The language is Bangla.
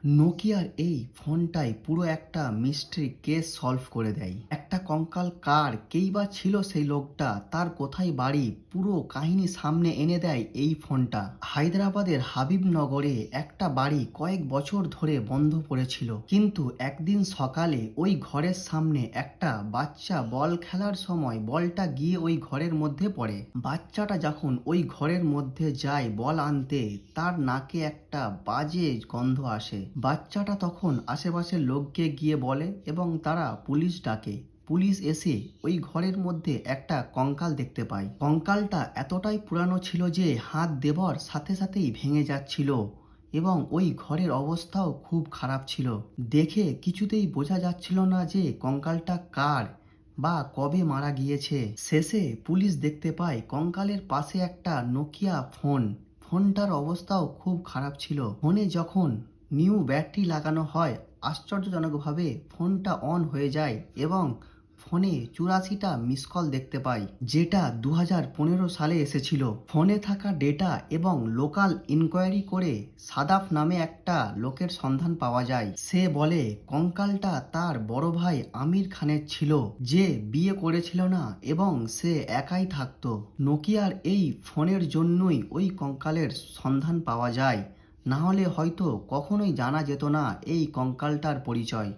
নোকিয়ার এই ফোনটাই পুরো একটা মিস্ট্রি কেস সলভ করে দেয়। একটা কঙ্কাল কার, কেই বা ছিল সেই লোকটা, তার কোথায় বাড়ি, পুরো কাহিনী সামনে এনে দেয় এই ফোনটা। হায়দ্রাবাদের হাবিবনগরে একটা বাড়ি কয়েক বছর ধরে বন্ধ পড়েছিল, কিন্তু একদিন সকালে ওই ঘরের সামনে একটা বাচ্চা বল খেলার সময় বলটা গিয়ে ওই ঘরের মধ্যে পড়ে। বাচ্চাটা যখন ওই ঘরের মধ্যে যায় বল আনতে, তার নাকে একটা বাজে গন্ধ আসে। বাচ্চাটা তখন আশেপাশের লোককে গিয়ে বলে এবং তারা পুলিশ ডাকে। পুলিশ এসে ওই ঘরের মধ্যে একটা কঙ্কাল দেখতে পায়। কঙ্কালটা এতটাই পুরানো ছিল যে হাত দেবার সাথে সাথেই ভেঙে যাচ্ছিল এবং ওই ঘরের অবস্থাও খুব খারাপ ছিল। দেখে কিছুতেই বোঝা যাচ্ছিল না যে কঙ্কালটা কার বা কবে মারা গিয়েছে। শেষে পুলিশ দেখতে পায় কঙ্কালের পাশে একটা নোকিয়া ফোন। ফোনটার অবস্থাও খুব খারাপ ছিল। ফোনে যখন নিউ ব্যাটারি লাগানো হয়, আশ্চর্যজনকভাবে ফোনটা অন হয়ে যায় এবং ফোনে 84টা মিস কল দেখতে পাই, যেটা 2015 সালে এসেছিল। ফোনে থাকা ডেটা এবং লোকাল ইনকোয়ারি করে সাদাফ নামে একটা লোকের সন্ধান পাওয়া যায়। সে বলে কঙ্কালটা তার বড় ভাই আমির খানের ছিল, যে বিয়ে করেছিল না এবং সে একাই থাকতো। নোকিয়ার এই ফোনের জন্যই ওই কঙ্কালের সন্ধান পাওয়া যায়, না হলে হয়তো কখনোই জানা যেত না এই কঙ্কালটার পরিচয়।